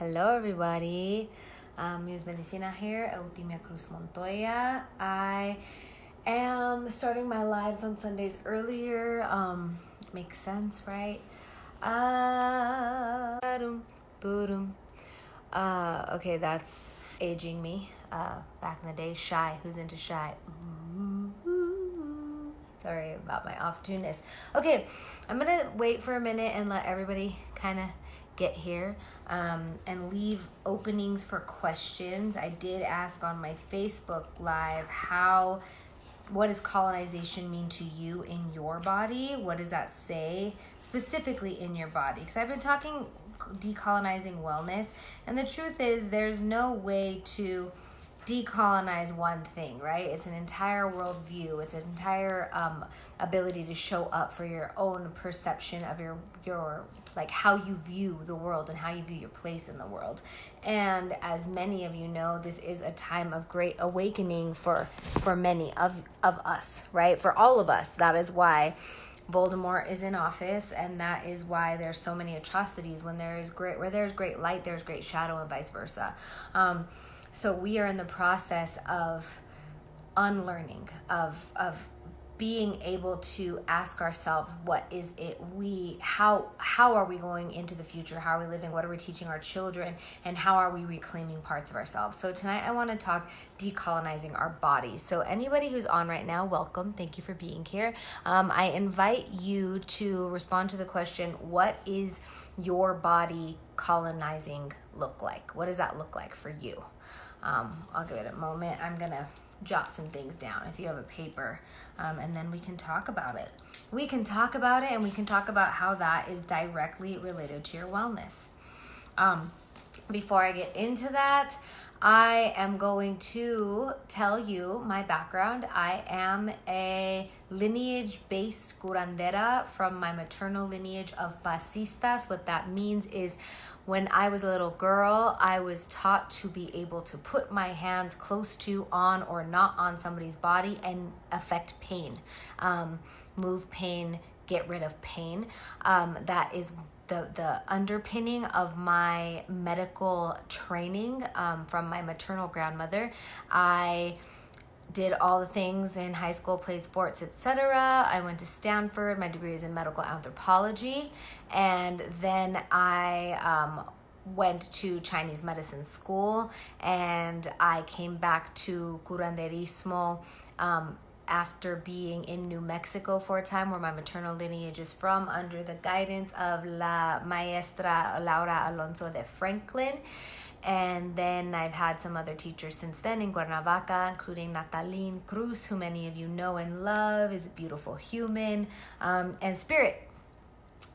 Hello, everybody. Muse Medicina here, Eutimia Cruz Montoya. I am starting my lives on Sundays earlier. Makes sense, right? Okay, that's aging me. Back in the day, Shy. Who's into Shy? Ooh. Sorry about my off-tuneness. Okay, I'm gonna wait for a minute and let everybody kind of get here and leave openings for questions. I did ask on my Facebook Live what does colonization mean to you in your body? What does that say specifically in your body? Because I've been talking decolonizing wellness, and the truth is there's no way to decolonize one thing, right? It's an entire worldview. It's an entire ability to show up for your own perception of your like how you view the world and how you view your place in the world. And as many of you know, this is a time of great awakening for many of us, right? For all of us. That is why Voldemort is in office, and that is why there's so many atrocities. Where there's great light, there's great shadow, and vice versa. So we are in the process of unlearning, of being able to ask ourselves, what is it how are we going into the future? How are we living? What are we teaching our children? And how are we reclaiming parts of ourselves? So tonight I want to talk decolonizing our bodies. So anybody who's on right now, welcome. Thank you for being here. I invite you to respond to the question, what is your body colonizing look like? What does that look like for you? I'll give it a moment. I'm going to jot some things down if you have a paper, and then we can talk about it. We can talk about it, and we can talk about how that is directly related to your wellness. Before I get into that, I am going to tell you my background. I am a lineage-based curandera from my maternal lineage of Basistas. What that means is when I was a little girl, I was taught to be able to put my hands close to, on, or not on somebody's body and affect pain, move pain, get rid of pain. That is the underpinning of my medical training from my maternal grandmother. I did all the things in high school, played sports, etc. I went to Stanford. My degree is in medical anthropology. And then I went to Chinese medicine school, and I came back to curanderismo after being in New Mexico for a time, where my maternal lineage is from, under the guidance of La Maestra Laura Alonso de Franklin. And then I've had some other teachers since then in Cuernavaca, including Nataline Cruz, who many of you know and love, is a beautiful human, and spirit.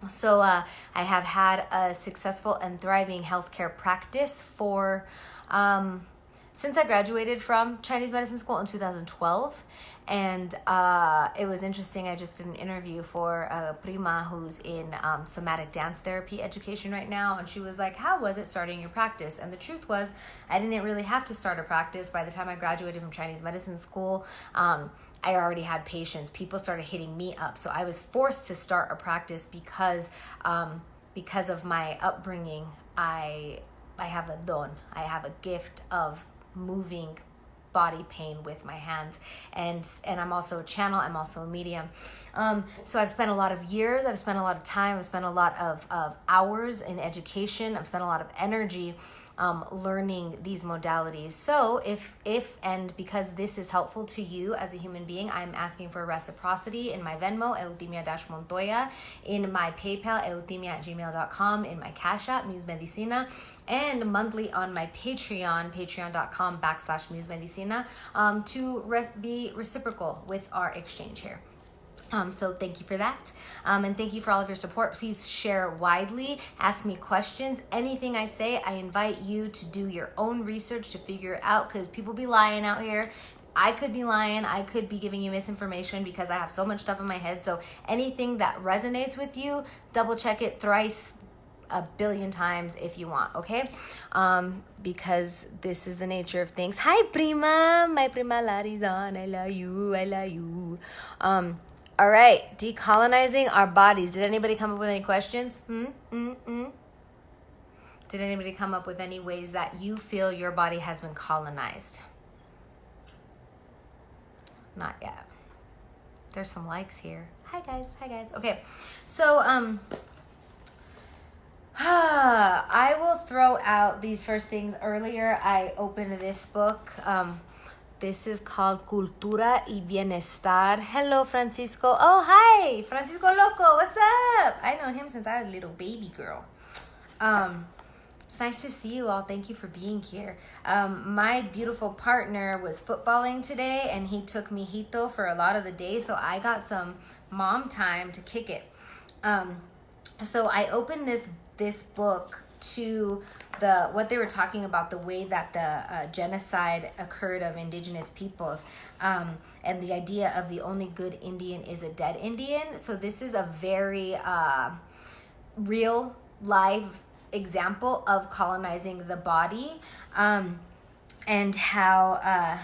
So I have had a successful and thriving healthcare practice since I graduated from Chinese medicine school in 2012. And it was interesting. I just did an interview for a prima who's in somatic dance therapy education right now. And she was like, how was it starting your practice? And the truth was, I didn't really have to start a practice. By the time I graduated from Chinese medicine school, I already had patients. People started hitting me up. So I was forced to start a practice because of my upbringing. I have a don. I have a gift of moving body pain with my hands, and I'm also a channel. I'm also a medium. So I've spent a lot of years, I've spent a lot of time, I've spent a lot of hours in education, I've spent a lot of energy learning these modalities. So if and because this is helpful to you as a human being, I'm asking for reciprocity in my Venmo, Eutimia-Montoya, in my PayPal, eutimia@gmail.com, in my Cash App, Muse Medicina, and monthly on my Patreon, patreon.com/Muse Medicina, to be reciprocal with our exchange here. So thank you for that. And thank you for all of your support. Please share widely. Ask me questions. Anything I say, I invite you to do your own research to figure it out, because people be lying out here. I could be lying. I could be giving you misinformation because I have so much stuff in my head. So anything that resonates with you, double check it thrice, a billion times if you want, okay? Because this is the nature of things. Hi, prima. My prima Larizan. I love you. I love you. All right, decolonizing our bodies. Did anybody come up with any questions? Did anybody come up with any ways that you feel your body has been colonized? Not yet. There's some likes here. Hi guys. Okay, so I will throw out these first things. Earlier I opened this book. This is called Cultura y Bienestar. Hello, Francisco. Oh, hi, Francisco Loco. What's up? I've known him since I was a little baby girl. It's nice to see you all. Thank you for being here. My beautiful partner was footballing today, and he took mijito for a lot of the day, so I got some mom time to kick it. So I opened this book to what they were talking about, the way that the genocide occurred of indigenous peoples, and the idea of the only good Indian is a dead Indian. So this is a very real, live example of colonizing the body, and how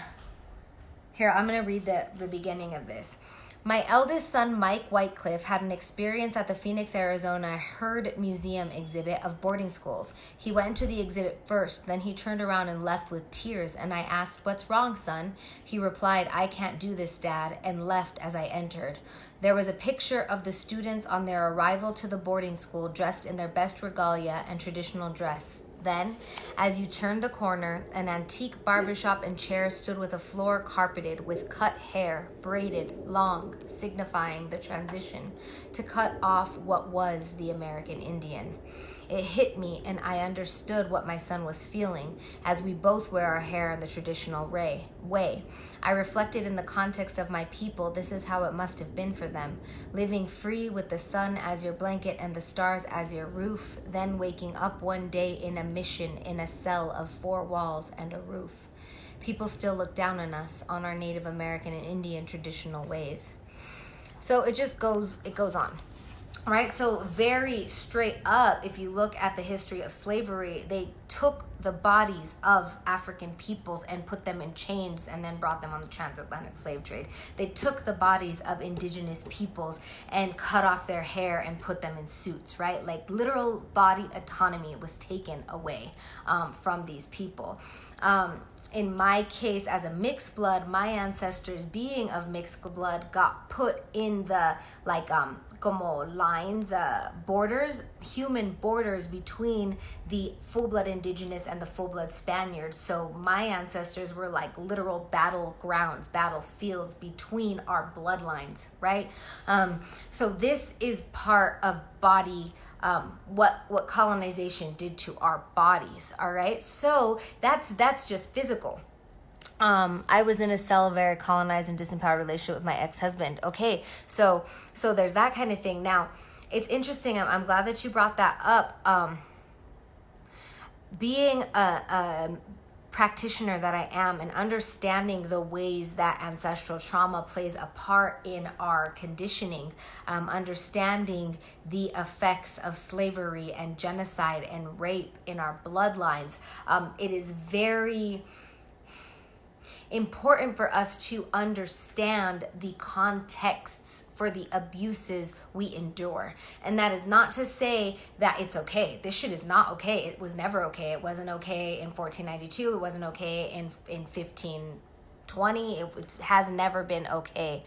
here, I'm going to read the beginning of this. My eldest son, Mike Whitecliff, had an experience at the Phoenix, Arizona Herd Museum exhibit of boarding schools. He went to the exhibit first, then he turned around and left with tears, and I asked, "What's wrong, son?" He replied, "I can't do this, Dad," and left as I entered. There was a picture of the students on their arrival to the boarding school dressed in their best regalia and traditional dress. Then, as you turned the corner, an antique barbershop and chair stood with a floor carpeted with cut hair, braided, long, signifying the transition to cut off what was the American Indian. It hit me, and I understood what my son was feeling, as we both wear our hair in the traditional way. I reflected in the context of my people, this is how it must have been for them, living free with the sun as your blanket and the stars as your roof, then waking up one day in a mission in a cell of 4 walls and a roof. People still look down on us, on our Native American and Indian traditional ways. So it goes on. Right, so very straight up, if you look at the history of slavery, they took the bodies of African peoples and put them in chains and then brought them on the transatlantic slave trade. They took the bodies of indigenous peoples and cut off their hair and put them in suits, right? Like literal body autonomy was taken away from these people. In my case, as a mixed blood, my ancestors, being of mixed blood, got put in the como lines, borders, human borders between the full-blood indigenous and the full-blood Spaniards. So my ancestors were like literal battlegrounds, battlefields between our bloodlines, right? So this is part of body, what colonization did to our bodies, all right? So that's just physical. I was in a cell, very colonized and disempowered relationship with my ex-husband. Okay, so there's that kind of thing. Now, it's interesting. I'm glad that you brought that up. Being a practitioner that I am and understanding the ways that ancestral trauma plays a part in our conditioning, understanding the effects of slavery and genocide and rape in our bloodlines, it is very important for us to understand the contexts for the abuses we endure. And that is not to say that it's okay. This shit is not okay. It was never okay. It wasn't okay in 1492. It wasn't okay in 1520. It has never been okay.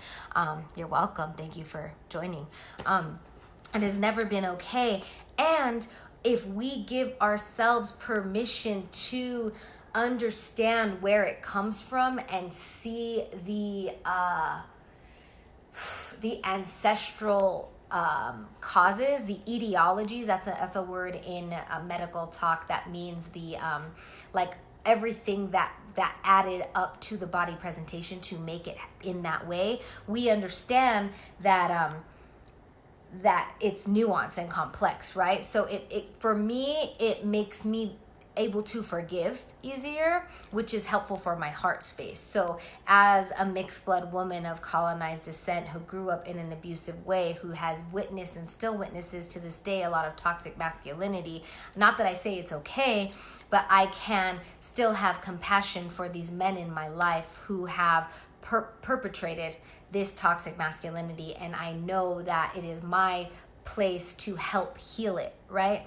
You're welcome. Thank you for joining. It has never been okay. And if we give ourselves permission to understand where it comes from and see the ancestral causes, the etiologies, that's a word in medical talk that means the everything that added up to the body presentation to make it in that way. We understand that that it's nuanced and complex, right? So it for me, it makes me able to forgive easier, which is helpful for my heart space. So as a mixed blood woman of colonized descent who grew up in an abusive way, who has witnessed and still witnesses to this day a lot of toxic masculinity, not that I say it's okay, but I can still have compassion for these men in my life who have perpetrated this toxic masculinity. And I know that it is my place to help heal it, right?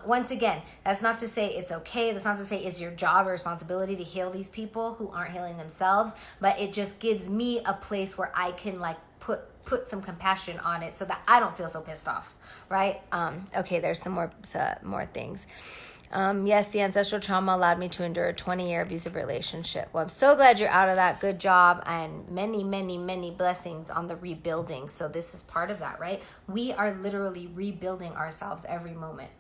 Once again, that's not to say it's okay. That's not to say it's your job or responsibility to heal these people who aren't healing themselves, but it just gives me a place where I can like put some compassion on it so that I don't feel so pissed off, right? Okay, there's some more things. Yes, the ancestral trauma allowed me to endure a 20-year abusive relationship. Well, I'm so glad you're out of that. Good job, and many, many, many blessings on the rebuilding. So this is part of that, right? We are literally rebuilding ourselves every moment.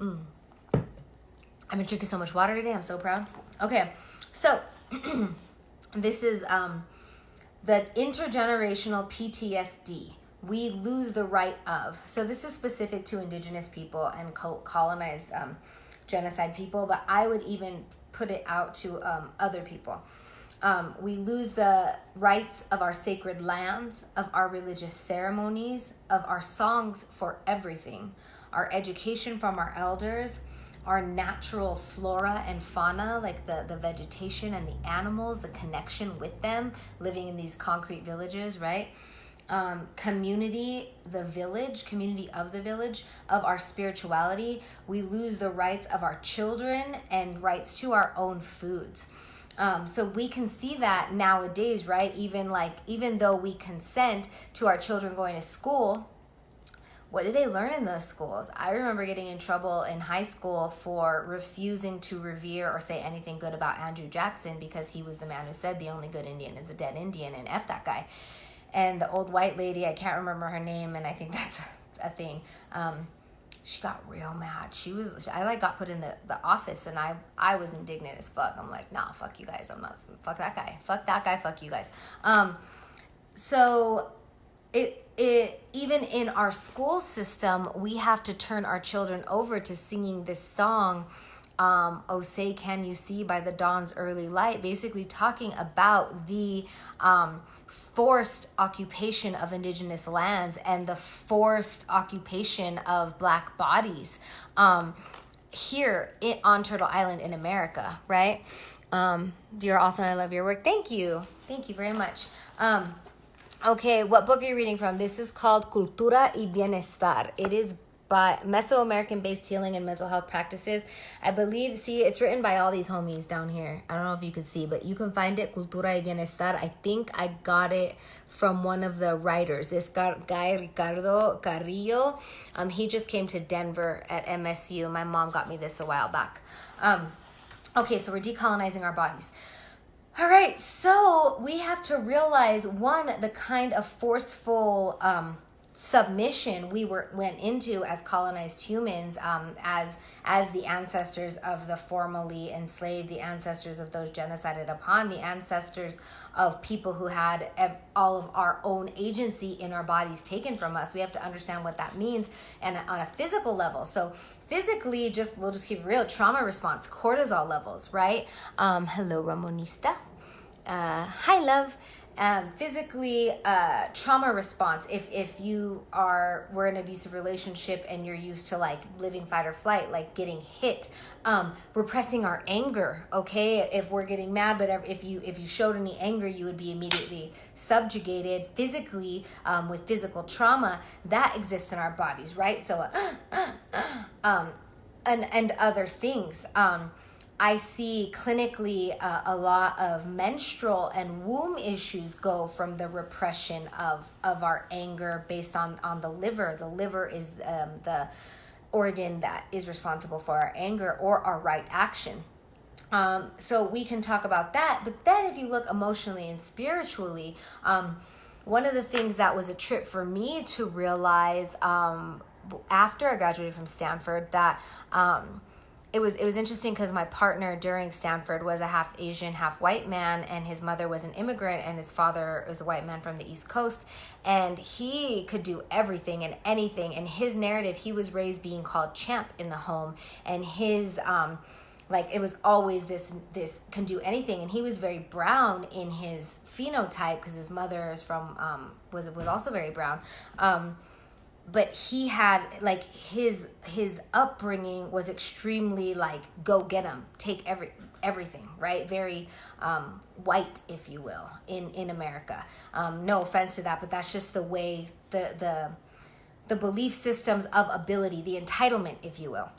I've been drinking so much water today. I'm so proud. Okay, so this is the intergenerational PTSD. We lose the right of. So this is specific to indigenous people and colonized genocide people, but I would even put it out to other people. We lose the rights of our sacred lands, of our religious ceremonies, of our songs for everything, our education from our elders, our natural flora and fauna, like the vegetation and the animals, the connection with them, living in these concrete villages, right? Community of the village, of our spirituality. We lose the rights of our children and rights to our own foods. So we can see that nowadays, right? Even though we consent to our children going to school, what do they learn in those schools? I remember getting in trouble in high school for refusing to revere or say anything good about Andrew Jackson because he was the man who said the only good Indian is a dead Indian, and F that guy. And the old white lady, I can't remember her name, and I think that's a thing. She got real mad. I got put in the office, and I was indignant as fuck. I'm like, nah, fuck you guys. Fuck that guy. Fuck that guy. Fuck you guys. So it even in our school system, we have to turn our children over to singing this song, "Oh Say Can You See" by the Dawn's Early Light, basically talking about the forced occupation of indigenous lands and the forced occupation of Black bodies here on Turtle Island in America, right? You're awesome. I love your work. Thank you very much. Okay, what book are you reading from? This is called Cultura y Bienestar. It is by Mesoamerican-based healing and mental health practices. I believe, it's written by all these homies down here. I don't know if you could see, but you can find it, Cultura y Bienestar. I think I got it from one of the writers, this guy, Ricardo Carrillo. He just came to Denver at MSU. My mom got me this a while back. Okay, so we're decolonizing our bodies. All right, so we have to realize, one, the kind of forceful submission we went into as colonized humans, as the ancestors of the formerly enslaved, the ancestors of those genocided upon, the ancestors of people who had all of our own agency in our bodies taken from us. We have to understand what that means, and on a physical level. So physically, we'll just keep it real, trauma response, cortisol levels, right? Hello, Ramonista. Hi, love. Physically, trauma response. If we're in an abusive relationship and you're used to like living fight or flight, like getting hit, repressing our anger. Okay, if we're getting mad, but if you showed any anger, you would be immediately subjugated physically with physical trauma that exists in our bodies, right? So, and other things. I see clinically a lot of menstrual and womb issues go from the repression of our anger based on the liver. The liver is the organ that is responsible for our anger or our right action. So we can talk about that. But then if you look emotionally and spiritually, one of the things that was a trip for me to realize after I graduated from Stanford that it was interesting because my partner during Stanford was a half Asian, half white man, and his mother was an immigrant, and his father was a white man from the East Coast, and he could do everything and anything. And his narrative, he was raised being called champ in the home, and his it was always this can do anything. And he was very brown in his phenotype because his mother is from was also very brown. But he had his upbringing was extremely go get 'em, take everything, right? Very white, if you will, in America. No offense to that, but that's just the way the the belief systems of ability, the entitlement, if you will.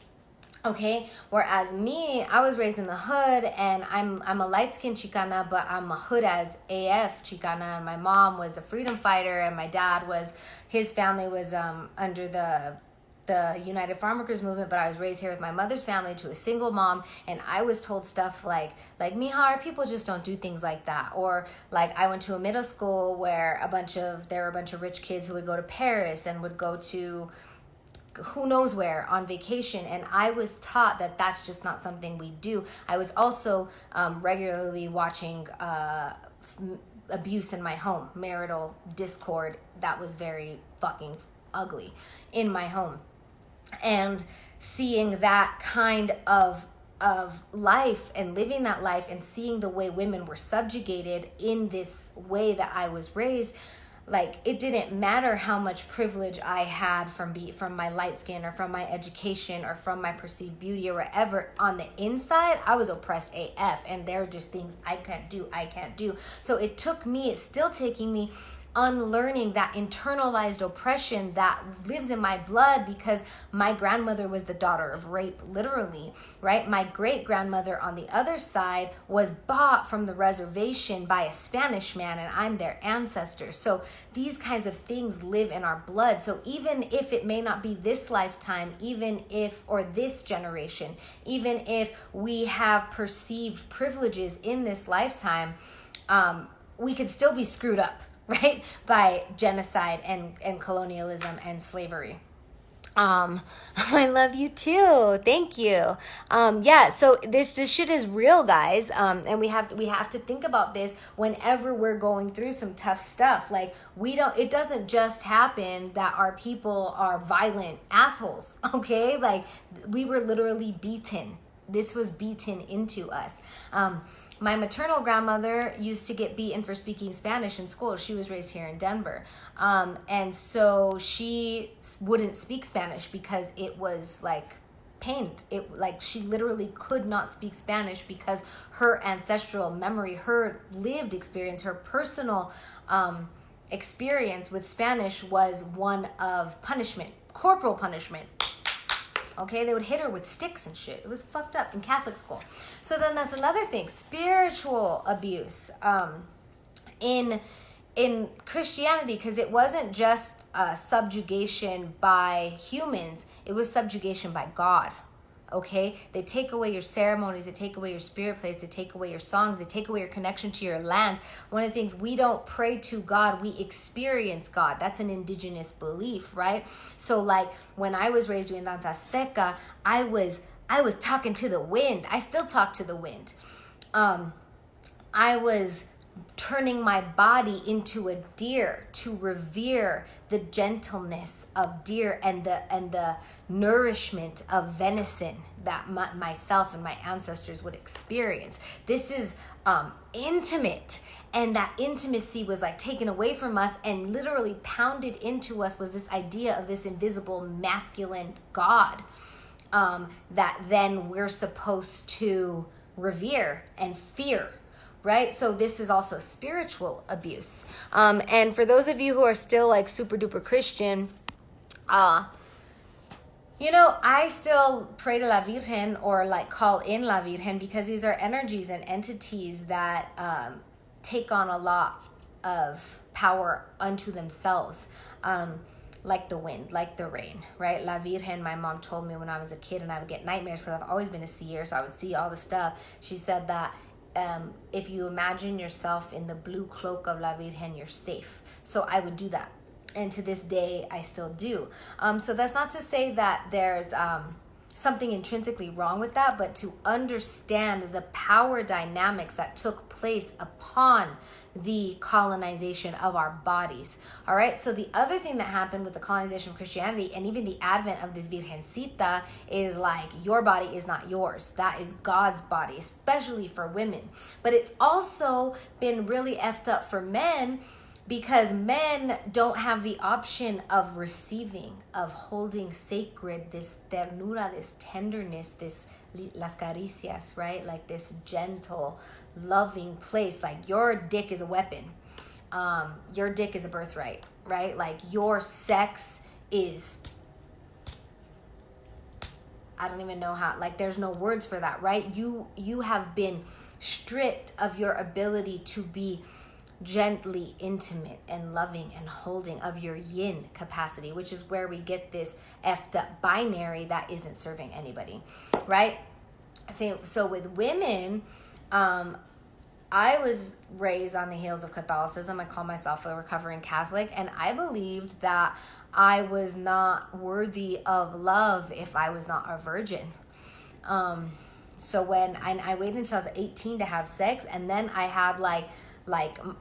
Okay, whereas me, I was raised in the hood, and I'm a light-skinned Chicana, but I'm a hood as AF Chicana, and my mom was a freedom fighter, and my dad was, his family was under the United Farm Workers movement, but I was raised here with my mother's family to a single mom, and I was told stuff like mija, our people just don't do things like that. Or like I went to a middle school where there were a bunch of rich kids who would go to Paris and would go to who knows where on vacation, and I was taught that that's just not something we do. I was also regularly watching abuse in my home, marital discord that was very fucking ugly in my home, and seeing that kind of life and living that life and seeing the way women were subjugated in this way that I was raised. Like, it didn't matter how much privilege I had from my light skin or from my education or from my perceived beauty or whatever. On the inside, I was oppressed AF, and there are just things I can't do. So it's still taking me unlearning that internalized oppression that lives in my blood, because my grandmother was the daughter of rape, literally, right? My great-grandmother on the other side was bought from the reservation by a Spanish man, and I'm their ancestor. So these kinds of things live in our blood. So even if it may not be this lifetime, or this generation, even if we have perceived privileges in this lifetime, we could still be screwed up, right, by genocide and colonialism and slavery. I love you too. Thank you. Yeah, so this shit is real, guys. And we have to think about this whenever we're going through some tough stuff. Like, it doesn't just happen that our people are violent assholes, okay? Like, we were literally beaten. This was beaten into us. My maternal grandmother used to get beaten for speaking Spanish in school. She was raised here in Denver. And so she wouldn't speak Spanish because it was like pained. She literally could not speak Spanish because her ancestral memory, her lived experience, her personal experience with Spanish was one of punishment, corporal punishment. Okay, they would hit her with sticks and shit. It was fucked up in Catholic school. So then that's another thing, spiritual abuse in Christianity, because it wasn't just subjugation by humans, it was subjugation by God. Okay, they take away your ceremonies, they take away your spirit place, they take away your songs, they take away your connection to your land. One of the things, we don't pray to God, we experience God. That's an indigenous belief, right? So like when I was raised doing Danza Azteca, I was talking to the wind. I still talk to the wind. I was turning my body into a deer to revere the gentleness of deer and the nourishment of venison that myself and my ancestors would experience. This is intimate, and that intimacy was like taken away from us and literally pounded into us was this idea of this invisible masculine God that then we're supposed to revere and fear. Right? So this is also spiritual abuse. And for those of you who are still like super duper Christian, I still pray to La Virgen or like call in La Virgen, because these are energies and entities that take on a lot of power unto themselves. Like the wind, like the rain, right? La Virgen, my mom told me when I was a kid, and I would get nightmares because I've always been a seer, so I would see all the stuff. She said that if you imagine yourself in the blue cloak of La Virgen, you're safe. So I would do that. And to this day, I still do. So that's not to say that there's something intrinsically wrong with that, but to understand the power dynamics that took place upon the colonization of our bodies. All right. So the other thing that happened with the colonization of Christianity and even the advent of this Virgencita is like, your body is not yours. That is God's body, especially for women. But it's also been really effed up for men, because men don't have the option of receiving, of holding sacred this ternura, this tenderness, this las caricias, right? Like this gentle, loving place. Like, your dick is a weapon. Your dick is a birthright, right? Like, your sex is, I don't even know how, like, there's no words for that, right? You have been stripped of your ability to be gently intimate and loving and holding, of your yin capacity, which is where we get this effed up binary that isn't serving anybody, right? So with women, I was raised on the heels of Catholicism. I call myself a recovering Catholic, and I believed that I was not worthy of love if I was not a virgin. So when I waited until I was 18 to have sex, and then I had like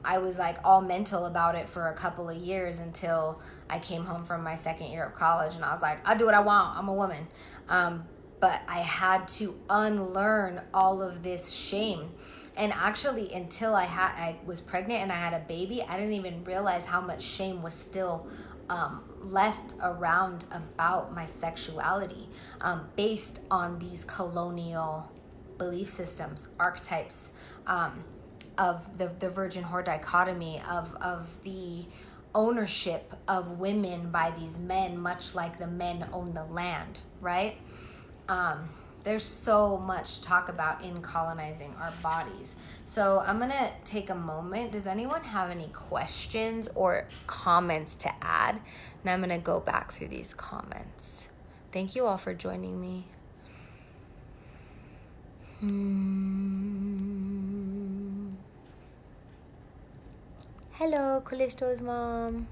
I was like all mental about it for a couple of years until I came home from my second year of college, and I was like, I do what I want. I'm a woman. But I had to unlearn all of this shame. And actually, until I was pregnant and I had a baby, I didn't even realize how much shame was still left around about my sexuality, based on these colonial belief systems, archetypes, of the virgin whore dichotomy, of the ownership of women by these men, much like the men own the land, right? There's so much to talk about in colonizing our bodies. So I'm going to take a moment. Does anyone have any questions or comments to add? And I'm going to go back through these comments. Thank you all for joining me. Hello, Callisto's mom.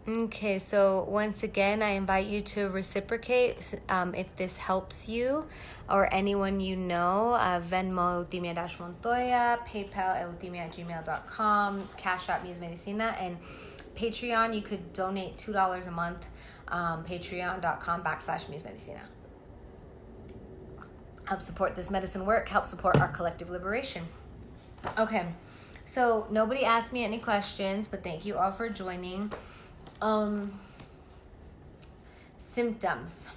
Okay, so once again, I invite you to reciprocate if this helps you or anyone you know. Venmo, Eutimia-Montoya, PayPal, eutimia@gmail.com, Cash App, Muse Medicina, and Patreon. You could donate $2 a month, patreon.com/Muse Medicina. Help support this medicine work, help support our collective liberation. Okay, so nobody asked me any questions, but thank you all for joining. Symptoms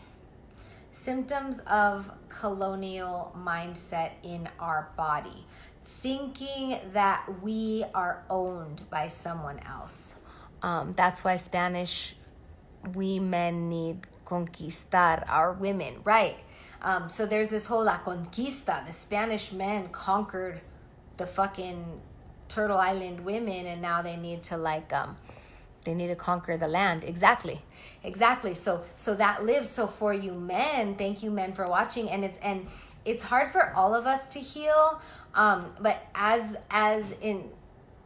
of colonial mindset in our body. Thinking that we are owned by someone else. That's why Spanish, we men need conquistar our women, right? So there's this whole la conquista. The Spanish men conquered the fucking Turtle Island women, and now they need to they need to conquer the land. Exactly. So that lives. So for you men, thank you men for watching. And it's hard for all of us to heal. But as in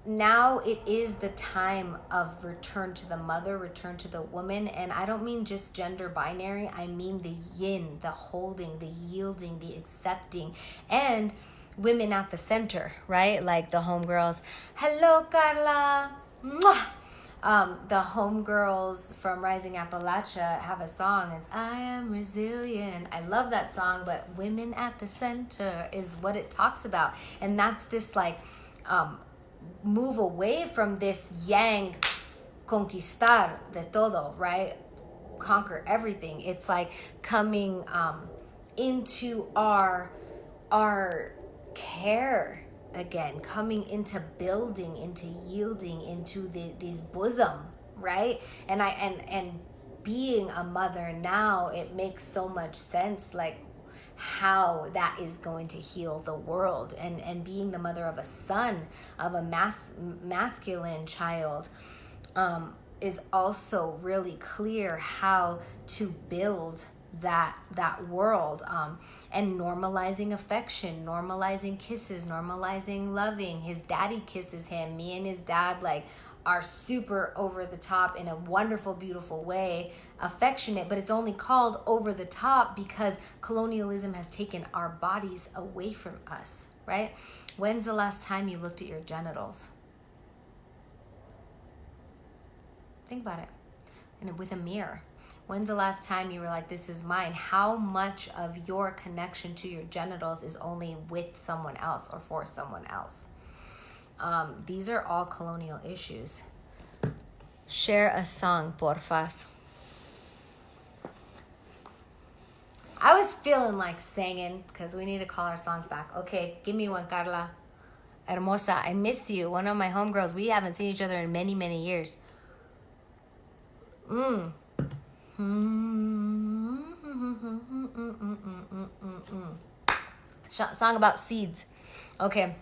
now, it is the time of return to the mother, return to the woman. And I don't mean just gender binary. I mean the yin, the holding, the yielding, the accepting, and women at the center, right? Like the homegirls. Hello, Carla. Mwah! The homegirls from Rising Appalachia have a song. It's I Am Resilient. I love that song, but women at the center is what it talks about. And that's this move away from this yang conquistar de todo, right? Conquer everything. It's like coming into our care again, coming into building, into yielding, into these bosom, right? And being a mother now, it makes so much sense, like how that is going to heal the world. And being the mother of a son, of a masculine child, is also really clear how to build that world, and normalizing affection, normalizing kisses, normalizing loving. His daddy kisses him. Me and his dad are super over the top in a wonderful, beautiful way, affectionate, but it's only called over the top because colonialism has taken our bodies away from us, right? When's the last time you looked at your genitals? Think about it. And with a mirror. When's the last time you were like, this is mine? How much of your connection to your genitals is only with someone else or for someone else? These are all colonial issues. Share a song, porfas. I was feeling like singing because we need to call our songs back. Okay, give me one, Carla. Hermosa, I miss you. One of my homegirls. We haven't seen each other in many, many years. Mm. Song about seeds. Okay,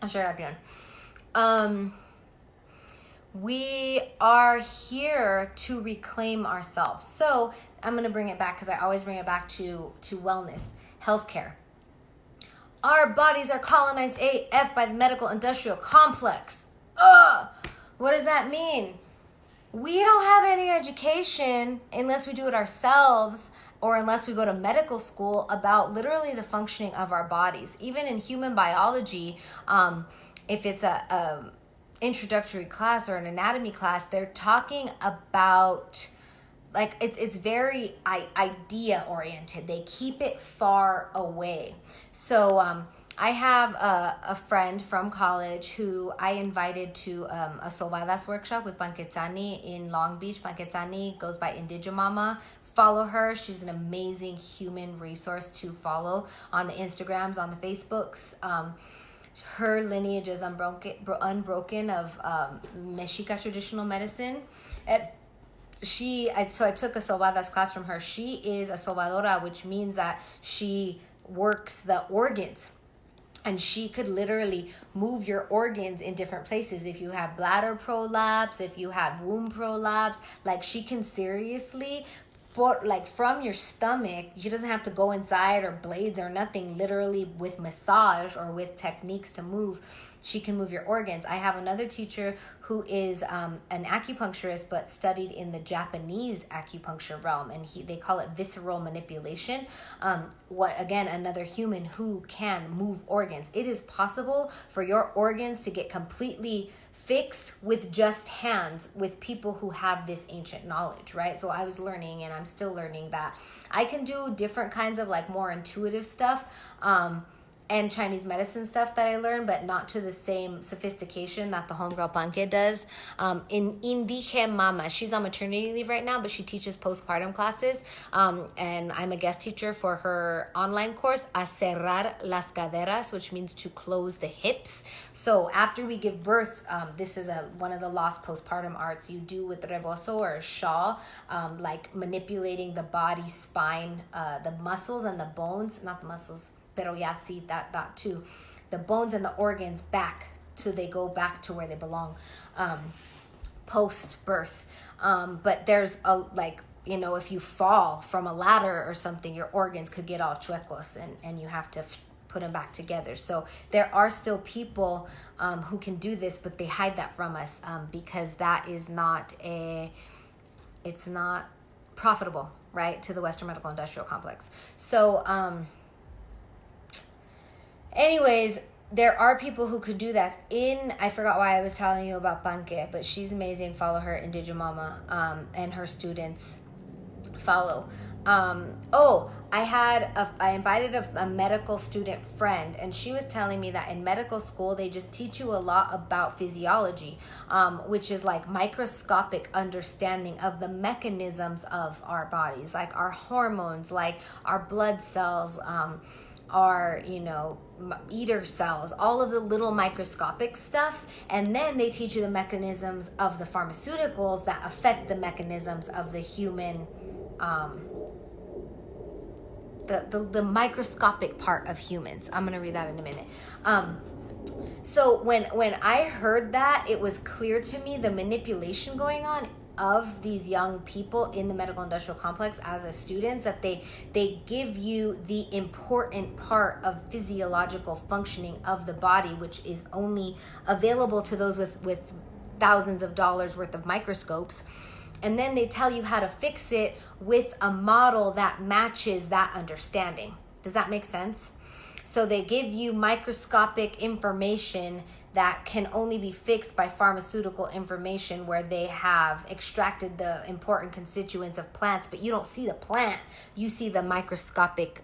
I'll share it at the end. We are here to reclaim ourselves. So I'm going to bring it back because I always bring it back to wellness, healthcare. Our bodies are colonized AF by the medical industrial complex. Ugh! What does that mean? We don't have any education unless we do it ourselves or unless we go to medical school about literally the functioning of our bodies. Even in human biology, if it's a introductory class or an anatomy class, they're talking about, like, it's very idea oriented. They keep it far away. So I have a friend from college who I invited to a Sobadas workshop with Panketsani in Long Beach. Panketsani goes by Indigimama. Follow her. She's an amazing human resource to follow on the Instagrams, on the Facebooks. Her lineage is unbroken of Mexica traditional medicine. So I took a sobadas class from her. She is a sobadora, which means that she works the organs. And she could literally move your organs in different places. If you have bladder prolapse, if you have womb prolapse, like she can seriously, from your stomach, she doesn't have to go inside or blades or nothing. Literally with massage or with techniques to move, she can move your organs. I have another teacher who is an acupuncturist but studied in the Japanese acupuncture realm, and they call it visceral manipulation. Another human who can move organs. It is possible for your organs to get completely fixed with just hands with people who have this ancient knowledge, right? So I was learning, and I'm still learning, that I can do different kinds of like more intuitive stuff and Chinese medicine stuff that I learned, but not to the same sophistication that the homegirl Panke does. In Indige Mama, she's on maternity leave right now, but she teaches postpartum classes, and I'm a guest teacher for her online course, A Cerrar las Caderas, which means to close the hips. So after we give birth, this is one of the lost postpartum arts you do with rebozo or shawl, like manipulating the body, spine, the muscles and the bones, not the muscles, pero ya sí, that too. The bones and the organs back they go back to where they belong post-birth. But there's if you fall from a ladder or something, your organs could get all chuecos and you have to put them back together. So there are still people who can do this, but they hide that from us because that is it's not profitable, right, to the Western medical industrial complex. So anyways, there are people who could do that. I forgot why I was telling you about Panke, but she's amazing. Follow her, Indigimama, and her students follow. I invited a medical student friend, and she was telling me that in medical school, they just teach you a lot about physiology, which is like microscopic understanding of the mechanisms of our bodies, like our hormones, like our blood cells, our, eater cells, all of the little microscopic stuff. And then they teach you the mechanisms of the pharmaceuticals that affect the mechanisms of the human, the microscopic part of humans. I'm going to read that in a minute. So when I heard that, it was clear to me the manipulation going on of these young people in the medical industrial complex as a students, that they give you the important part of physiological functioning of the body, which is only available to those with thousands of dollars worth of microscopes. And then they tell you how to fix it with a model that matches that understanding. Does that make sense? So they give you microscopic information that can only be fixed by pharmaceutical information, where they have extracted the important constituents of plants, but you don't see the plant. You see the microscopic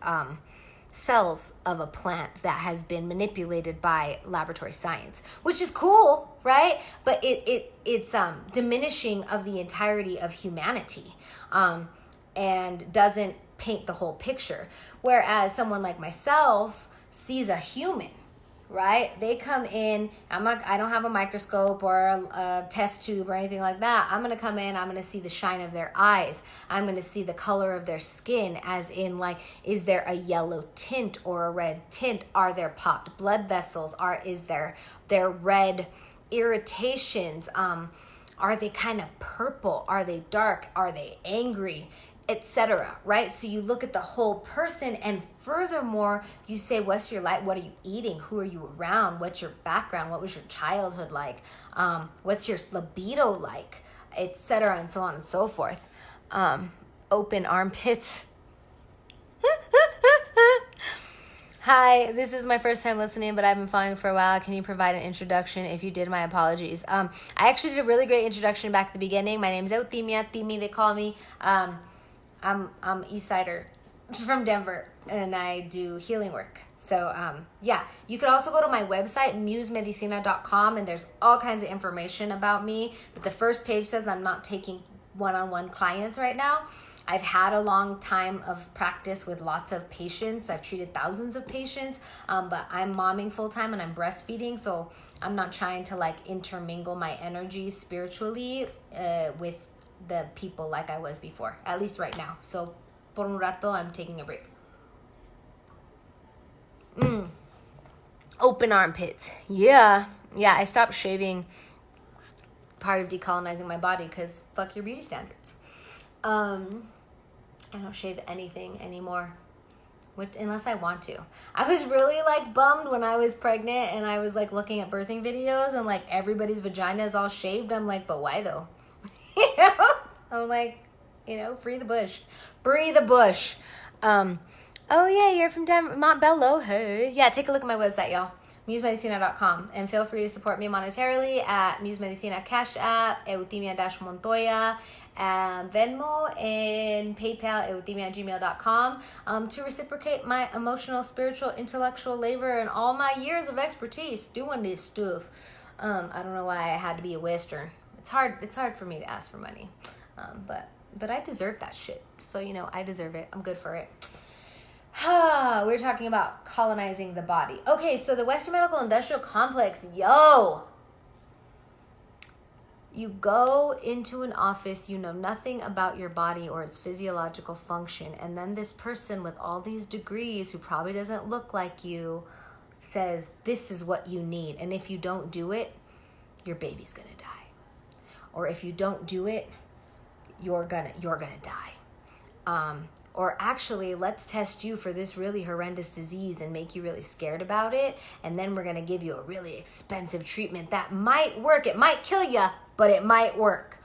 cells of a plant that has been manipulated by laboratory science, which is cool, right? But it's diminishing of the entirety of humanity, and doesn't paint the whole picture. Whereas someone like myself sees a human, right? They come in, I don't have a microscope or a test tube or anything like that. I'm going to come in, I'm going to see the shine of their eyes. I'm going to see the color of their skin, as in, like, is there a yellow tint or a red tint? Are there popped blood vessels? Is there red irritations? Are they kind of purple? Are they dark? Are they angry? Etc. Right? So you look at the whole person, and furthermore, you say, what's your life? What are you eating? Who are you around? What's your background? What was your childhood like? What's your libido like? Etc. And so on and so forth. Open armpits. Hi, this is my first time listening, but I've been following for a while. Can you provide an introduction? If you did, my apologies. I actually did a really great introduction back at the beginning. My name is Eutimia, Timi, they call me. I'm East Sider from Denver, and I do healing work. So, yeah, you could also go to my website, musemedicina.com, and there's all kinds of information about me. But the first page says I'm not taking one-on-one clients right now. I've had a long time of practice with lots of patients. I've treated thousands of patients, but I'm momming full-time and I'm breastfeeding, so I'm not trying to, like, intermingle my energy spiritually with the people like I was before, at least right now. So, por un rato, I'm taking a break. Open armpits. Yeah, I stopped shaving, part of decolonizing my body, because fuck your beauty standards. I don't shave anything anymore, unless I want to. I was really, like, bummed when I was pregnant and I was, like, looking at birthing videos and, like, everybody's vagina is all shaved. I'm like, but why though? You know? I'm like, you know, free the bush. Free the bush. Oh yeah, you're from Montbello. Hey. Yeah, take a look at my website, y'all. musemedicina.com, and feel free to support me monetarily at Muse Medicina Cash App, Eutimia-Montoya, Venmo, and PayPal, eutimia@gmail.com, to reciprocate my emotional, spiritual, intellectual labor and all my years of expertise doing this stuff. I don't know why I had to be a Western. It's hard for me to ask for money, but I deserve that shit. So, you know, I deserve it. I'm good for it. We're talking about colonizing the body. Okay, so the Western Medical Industrial Complex, yo. You go into an office, you know nothing about your body or its physiological function, and then this person with all these degrees, who probably doesn't look like you, says, this is what you need, and if you don't do it, your baby's gonna die. Or if you don't do it, you're gonna die. Or actually, let's test you for this really horrendous disease and make you really scared about it. And then we're going to give you a really expensive treatment that might work. It might kill you, but it might work.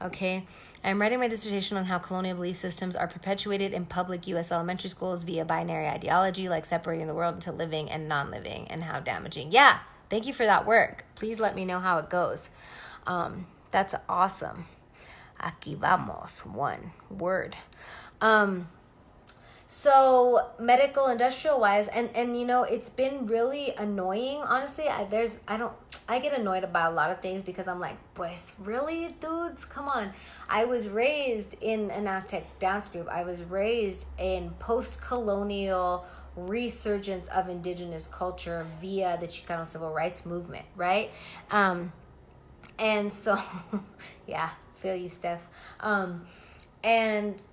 Okay? I'm writing my dissertation on how colonial belief systems are perpetuated in public U.S. elementary schools via binary ideology, like separating the world into living and non-living, and how damaging. Yeah, thank you for that work. Please let me know how it goes. That's awesome. Aquí vamos. One word. So medical industrial wise, and you know, it's been really annoying, honestly. I get annoyed about a lot of things because I'm like, pues really, dudes, come on. I was raised in an Aztec dance group. I was raised in post-colonial resurgence of indigenous culture via the Chicano civil rights movement, right? And so, yeah, feel you, Steph. And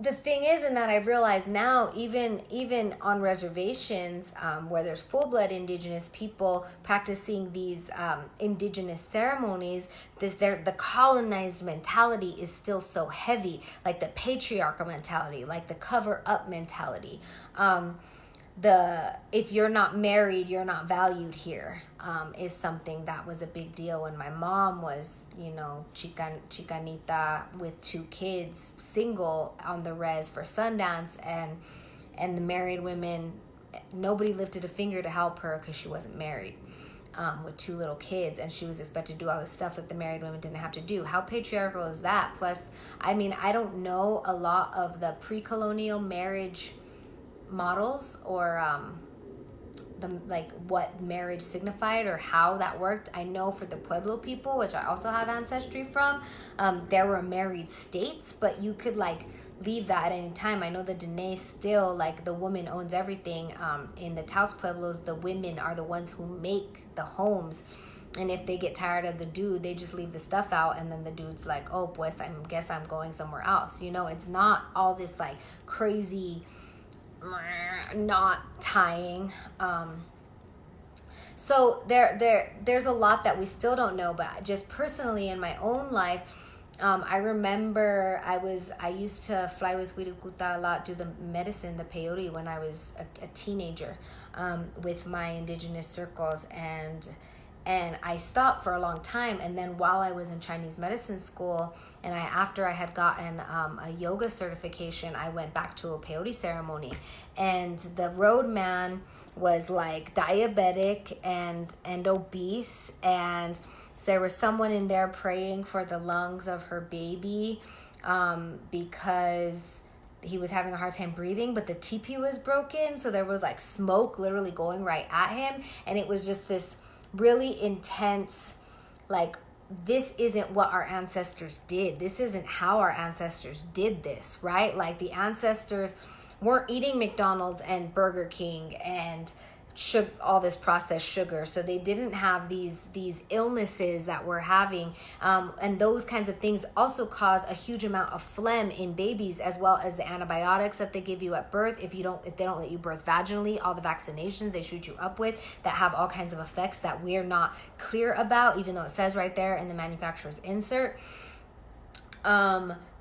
the thing is, in that I've realized now, even on reservations where there's full-blood indigenous people practicing these indigenous ceremonies, the colonized mentality is still so heavy, like the patriarchal mentality, like the cover-up mentality. If you're not married, you're not valued here, is something that was a big deal when my mom was, you know, chicanita with 2 kids, single on the res for Sundance, and the married women, nobody lifted a finger to help her because she wasn't married, with 2 little kids, and she was expected to do all the stuff that the married women didn't have to do. How patriarchal is that? Plus, I mean, I don't know a lot of the pre-colonial marriage models or what marriage signified or how that worked. I know for the Pueblo people, which I also have ancestry from, there were married states, but you could like leave that at any time. I know the Dene still, like, the woman owns everything. In the Taos Pueblos, the women are the ones who make the homes. And if they get tired of the dude, they just leave the stuff out. And then the dude's like, oh, pues, I guess I'm going somewhere else. You know, it's not all this, like, crazy knot tying. So there's a lot that we still don't know. But just personally in my own life, I remember I used to fly with Wirikuta a lot, do the medicine, the peyote, when I was a teenager, with my indigenous circles, and I stopped for a long time. And then while I was in Chinese medicine school, and after I had gotten a yoga certification, I went back to a peyote ceremony, and the roadman was like diabetic and obese, and so there was someone in there praying for the lungs of her baby, because he was having a hard time breathing, but the teepee was broken. So there was like smoke literally going right at him. And it was just this really intense, like, this isn't what our ancestors did. This isn't how our ancestors did this, right? Like, the ancestors weren't eating McDonald's and Burger King and all this processed sugar, so they didn't have these illnesses that we're having, and those kinds of things also cause a huge amount of phlegm in babies, as well as the antibiotics that they give you at birth. If they don't let you birth vaginally, all the vaccinations they shoot you up with that have all kinds of effects that we're not clear about, even though it says right there in the manufacturer's insert.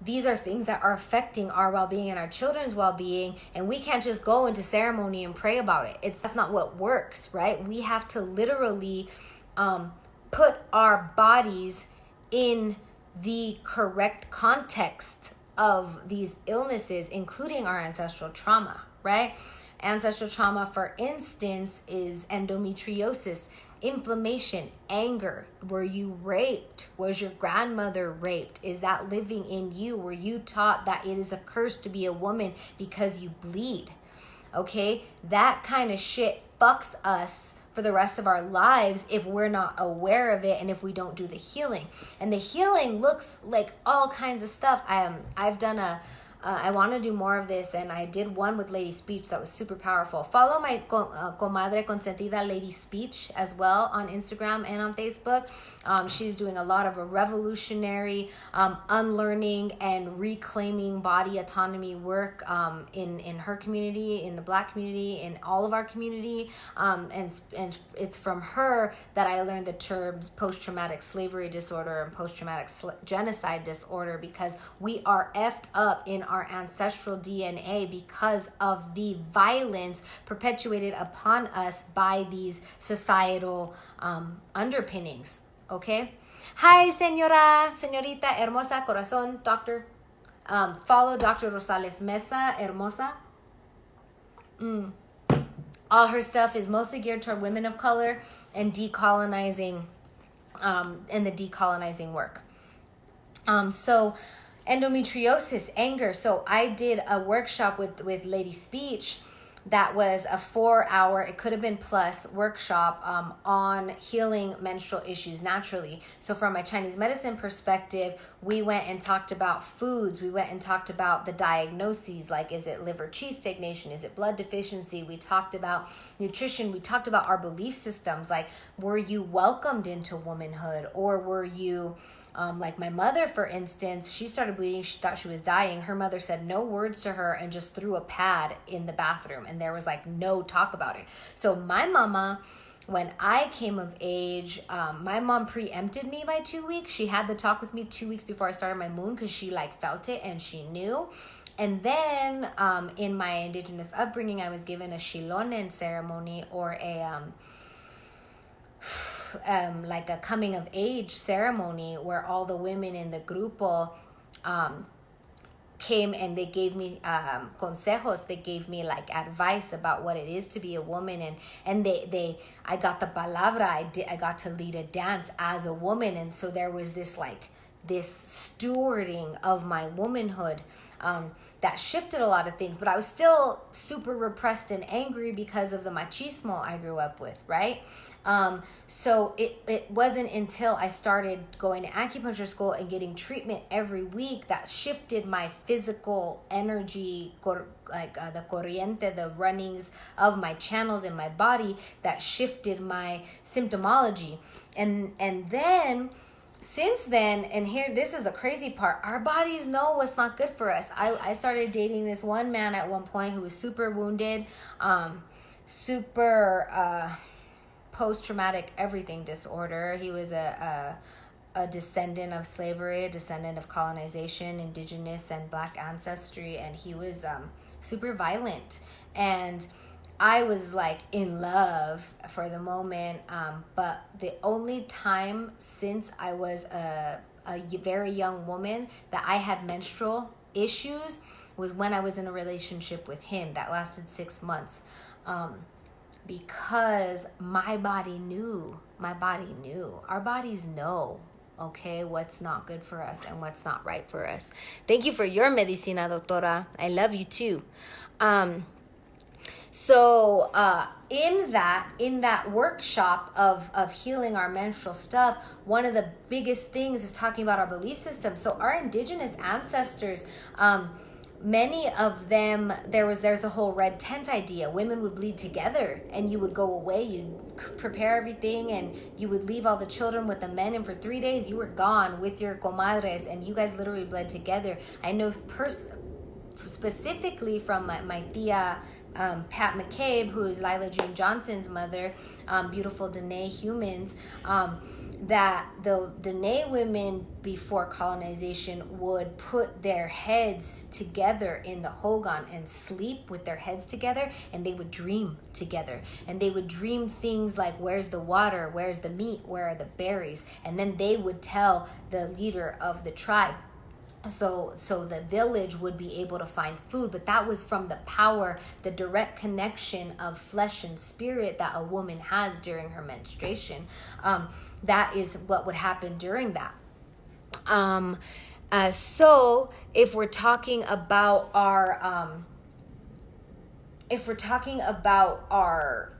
These are things that are affecting our well-being and our children's well-being, and we can't just go into ceremony and pray about it. That's not what works, right? We have to literally put our bodies in the correct context of these illnesses, including our ancestral trauma, right? Ancestral trauma, for instance, is endometriosis, inflammation, anger. Were you raped? Was your grandmother raped? Is that living in you? Were you taught that it is a curse to be a woman because you bleed? Okay, that kind of shit fucks us for the rest of our lives if we're not aware of it, and if we don't do the healing. And the healing looks like all kinds of stuff. I've done I want to do more of this, and I did one with Lady Speech that was super powerful. Follow my comadre consentida Lady Speech as well on Instagram and on Facebook. She's doing a lot of a revolutionary unlearning and reclaiming body autonomy work in her community, in the Black community, in all of our community, and it's from her that I learned the terms post-traumatic slavery disorder and post-traumatic genocide disorder, because we are effed up in our ancestral DNA because of the violence perpetuated upon us by these societal underpinnings. Okay. Hi, señorita hermosa, corazón, doctor. Follow Dr. Rosales Mesa, hermosa. All her stuff is mostly geared toward women of color and decolonizing, and the decolonizing work. So endometriosis, anger. So I did a workshop with Lady Speech that was a 4-hour, it could have been plus, workshop on healing menstrual issues naturally. So from my Chinese medicine perspective, we went and talked about foods. We went and talked about the diagnoses, like, is it liver cheese stagnation? Is it blood deficiency? We talked about nutrition. We talked about our belief systems, like, were you welcomed into womanhood, or were you like my mother, for instance, she started bleeding. She thought she was dying. Her mother said no words to her and just threw a pad in the bathroom. And there was like no talk about it. So my mama, when I came of age, my mom preempted me by 2 weeks. She had the talk with me 2 weeks before I started my moon, because she like felt it and she knew. And then in my indigenous upbringing, I was given a shilonen ceremony, or a like a coming of age ceremony, where all the women in the grupo came and they gave me consejos. They gave me like advice about what it is to be a woman, and I got the palabra. I got to lead a dance as a woman, and so there was this stewarding of my womanhood. that shifted a lot of things. But I was still super repressed and angry because of the machismo I grew up with, right? So it wasn't until I started going to acupuncture school and getting treatment every week that shifted my physical energy, the corriente, the runnings of my channels in my body, that shifted my symptomology. And then since then, and here, this is a crazy part, our bodies know what's not good for us. I started dating this one man at one point who was super wounded, super post-traumatic everything disorder. He was a descendant of slavery, a descendant of colonization, indigenous and black ancestry, and he was super violent. And I was like in love for the moment, but the only time since I was a very young woman that I had menstrual issues was when I was in a relationship with him that lasted 6 months. Because my body knew, our bodies know, okay, what's not good for us and what's not right for us. Thank you for your medicina, doctora. I love you too. So in that workshop of healing our menstrual stuff, one of the biggest things is talking about our belief system. So our indigenous ancestors, many of them, there's the whole red tent idea. Women would bleed together and you would go away, you'd prepare everything, and you would leave all the children with the men, and for 3 days you were gone with your comadres and you guys literally bled together. I know specifically from my tia Pat McCabe, who is Lila Jean Johnson's mother, beautiful Dene humans, that the Dene women before colonization would put their heads together in the hogan and sleep with their heads together, and they would dream together, and they would dream things like, where's the water, where's the meat, where are the berries, and then they would tell the leader of the tribe. So the village would be able to find food, but that was from the power, the direct connection of flesh and spirit that a woman has during her menstruation. That is what would happen during that. So if we're talking about our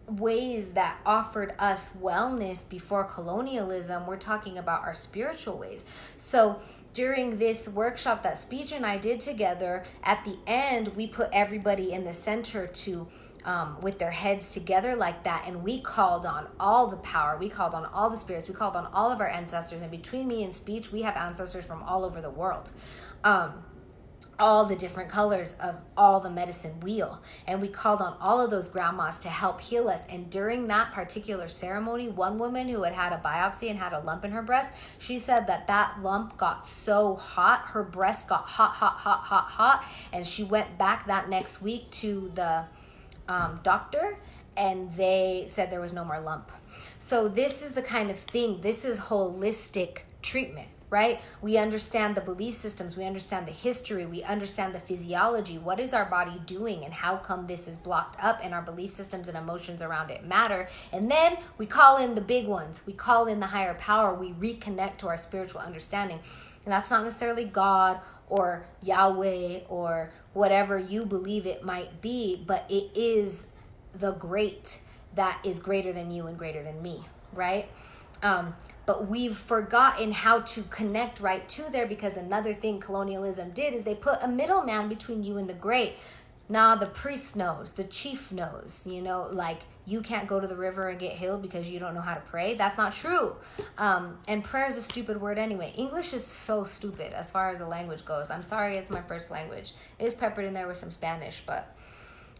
ways that offered us wellness before colonialism, we're talking about our spiritual ways. So during this workshop that Speech and I did together, at the end we put everybody in the center to with their heads together like that, and we called on all the power, we called on all the spirits, we called on all of our ancestors. And between me and Speech, we have ancestors from all over the world, all the different colors of all the medicine wheel, and we called on all of those grandmas to help heal us. And during that particular ceremony, one woman who had a biopsy and had a lump in her breast, she said that lump got so hot, her breast got hot, and she went back that next week to the doctor, and they said there was no more lump. So this is the kind of thing, this is holistic treatment, right? We understand the belief systems, we understand the history, we understand the physiology. What is our body doing, and how come this is blocked up, and our belief systems and emotions around it matter. And then we call in the big ones, we call in the higher power, we reconnect to our spiritual understanding. And that's not necessarily God or Yahweh or whatever you believe it might be, but it is the great that is greater than you and greater than me, right? But we've forgotten how to connect right to there, because another thing colonialism did is they put a middleman between you and the great. Nah, the priest knows, the chief knows, like you can't go to the river and get healed because you don't know how to pray. That's not true. And prayer is a stupid word anyway. English is so stupid as far as the language goes. I'm sorry, it's my first language. It's peppered in there with some Spanish, but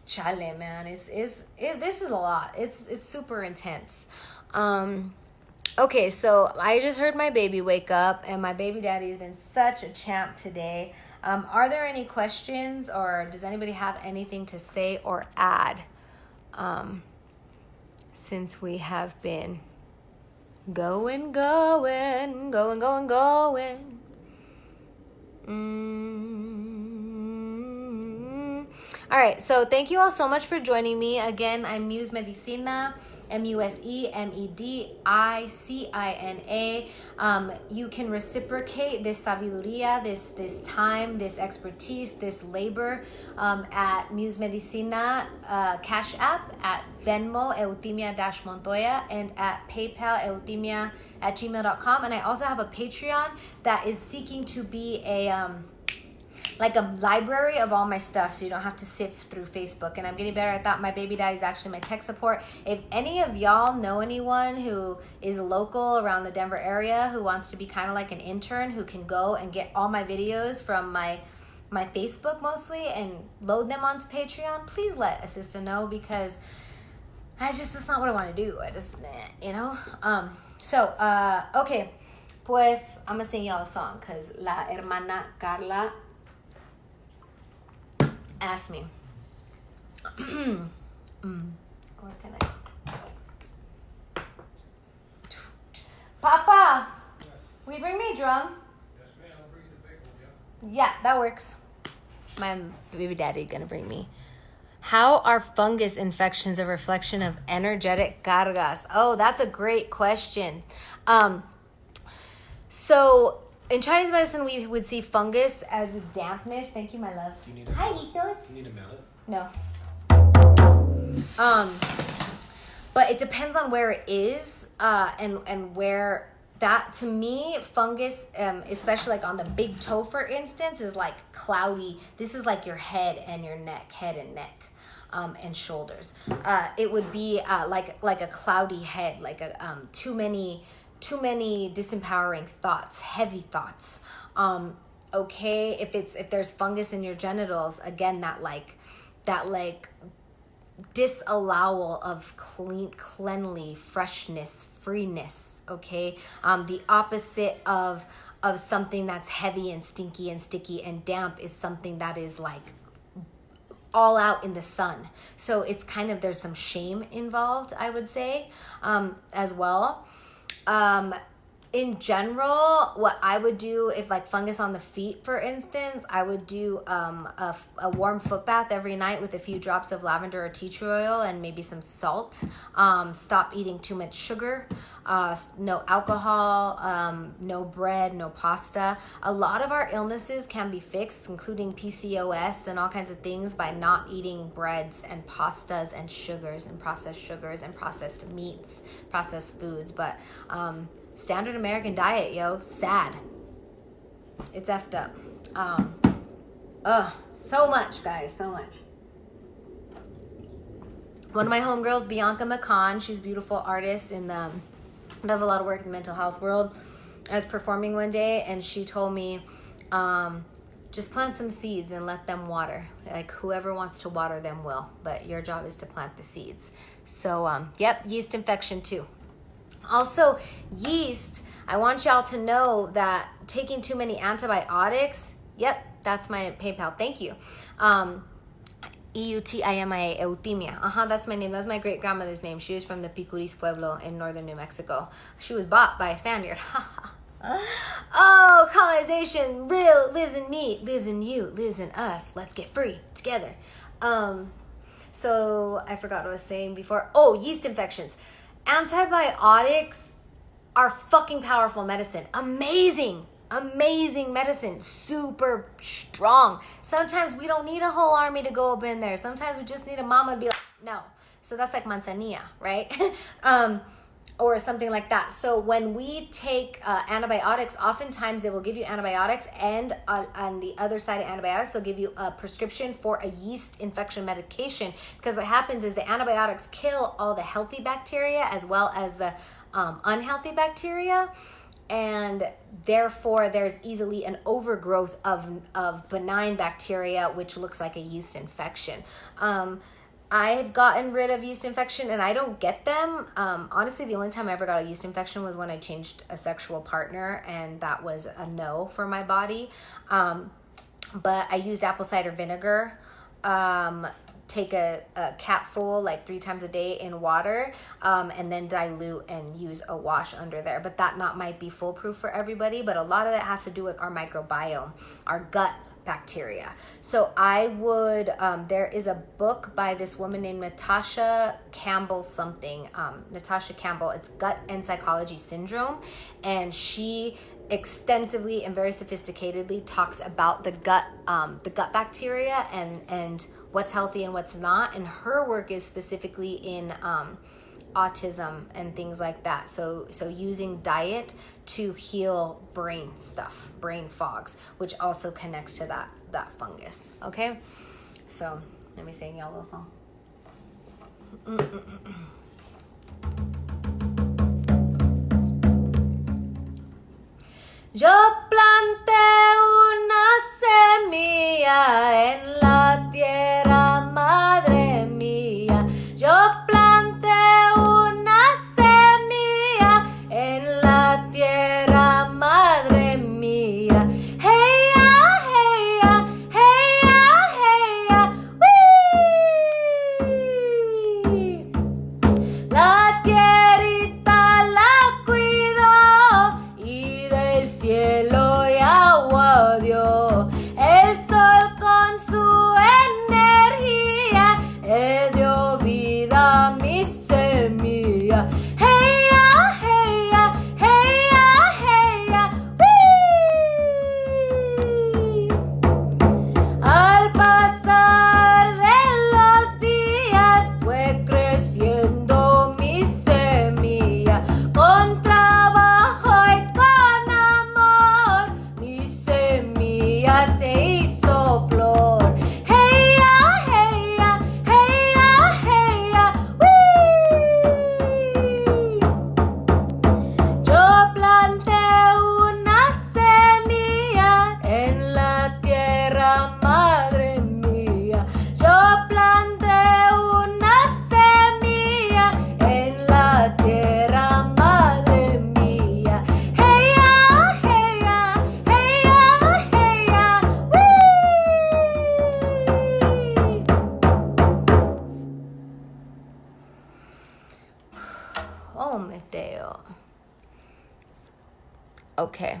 chale, man, this is a lot. It's super intense. Okay, so I just heard my baby wake up, and my baby daddy has been such a champ today. Are there any questions, or does anybody have anything to say or add? Since we have been going. All right, so thank you all so much for joining me. Again, I'm Muse Medicina. MUSEMEDICINA. You can reciprocate this sabiduría, this time, this expertise, this labor at Muse Medicina Cash App, at Venmo Eutimia-Montoya, and at PayPal eutimia@gmail.com. And I also have a Patreon that is seeking to be a like a library of all my stuff, so you don't have to sift through Facebook. And I'm getting better at that. My baby daddy is actually my tech support. If any of y'all know anyone who is local around the Denver area who wants to be kind of like an intern, who can go and get all my videos from my Facebook mostly and load them onto Patreon, please let Assista know, because that's not what I want to do. Okay, pues I'm gonna sing y'all a song because la hermana Carla asked me. Where can I? Papa, will you bring me a drum? Yes, ma'am. I'll bring you the big one, Yeah, that works. My baby daddy gonna bring me. How are fungus infections a reflection of energetic cargas? Oh, that's a great question. So in Chinese medicine, we would see fungus as dampness. Thank you, my love. Do you need a Hi, mallet? Hitos. You need a mallet? No. But it depends on where it is, and where that, to me, fungus, especially like on the big toe, for instance, is like cloudy. This is like your head and neck, and shoulders. It would be like a cloudy head, like a too many disempowering thoughts, heavy thoughts. Okay, if there's fungus in your genitals, again, that disallowal of cleanly, freshness, freeness. Okay, the opposite of something that's heavy and stinky and sticky and damp is something that is like all out in the sun. So it's kind of, there's some shame involved, I would say, as well. In general, what I would do if like fungus on the feet, for instance, I would do a warm foot bath every night with a few drops of lavender or tea tree oil and maybe some salt. Stop eating too much sugar, no alcohol, no bread, no pasta. A lot of our illnesses can be fixed, including PCOS and all kinds of things, by not eating breads and pastas and sugars and processed meats, processed foods. But standard American diet, sad. It's effed up. So much, guys, so much. One of my homegirls, Bianca McCon, she's a beautiful artist and does a lot of work in the mental health world. I was performing one day and she told me, just plant some seeds and let them water. Like, whoever wants to water them will, but your job is to plant the seeds. So, yep, yeast infection too. Also, yeast, I want y'all to know that taking too many antibiotics, yep, that's my PayPal, thank you. Eutimia, Eutimia. That's my name. That's my great grandmother's name. She was from the Picuris Pueblo in northern New Mexico. She was bought by a Spaniard. Oh, colonization, real, lives in me, lives in you, lives in us. Let's get free together. So I forgot what I was saying before. Oh, yeast infections. Antibiotics are fucking powerful medicine. Amazing medicine. Super strong. Sometimes we don't need a whole army to go up in there. Sometimes we just need a mama to be like, no. So that's like manzanilla, right? Or something like that. So when we take antibiotics, oftentimes they will give you antibiotics, and on the other side of antibiotics, they'll give you a prescription for a yeast infection medication, because what happens is the antibiotics kill all the healthy bacteria as well as the unhealthy bacteria, and therefore there's easily an overgrowth of benign bacteria, which looks like a yeast infection. I've gotten rid of yeast infection and I don't get them. Honestly, the only time I ever got a yeast infection was when I changed a sexual partner, and that was a no for my body. But I used apple cider vinegar. Take a capful like 3 times a day in water, and then dilute and use a wash under there. But that might be foolproof for everybody, but a lot of that has to do with our microbiome, our gut bacteria. So I would, there is a book by this woman named Natasha Campbell something. Natasha Campbell, it's Gut and Psychology Syndrome. And she extensively and very sophisticatedly talks about the gut bacteria and what's healthy and what's not. And her work is specifically in autism and things like that. So using diet to heal brain stuff, brain fogs, which also connects to that fungus. Okay, so let me sing y'all a little song. Yo planté una semilla en la tierra, madre mía. Yo planté una semilla en la tierra, madre mía. Hey ya, hey ya, hey ya, hey ya, wee. La tierrita la cuidó y del cielo y agua dio. El sol con su energía le dio vida a mi semilla. Hey ya, hey ya, hey ya, hey ya, wee. Al pasar de los días fue creciendo mi semilla. Con trabajo y con amor, mi semilla se hizo flor. Hey ya, hey ya, hey ya, hey ya, wee. Yo planté una semilla en la tierra, madre mía. Yo planté una semilla en la tierra, madre mía. Hey ya, hey ya, hey ya, hey ya, wee. Oh, Mateo. Okay.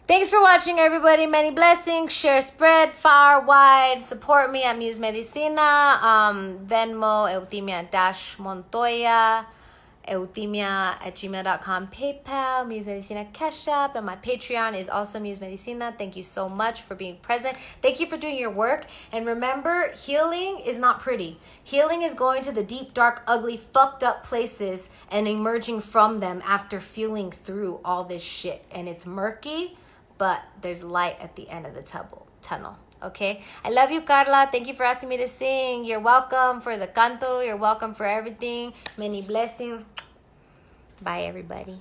Thanks for watching, everybody. Many blessings. Share, spread far, wide. Support me at Muse Medicina. Venmo, Eutimia-Montoya. Eutimia@gmail.com. PayPal, Muse Medicina Cash App. And my Patreon is also Muse Medicina. Thank you so much for being present. Thank you for doing your work. And remember, healing is not pretty. Healing is going to the deep, dark, ugly, fucked up places and emerging from them after feeling through all this shit. And it's murky, but there's light at the end of the tunnel. Okay? I love you, Carla. Thank you for asking me to sing. You're welcome for the canto. You're welcome for everything. Many blessings. Bye, everybody.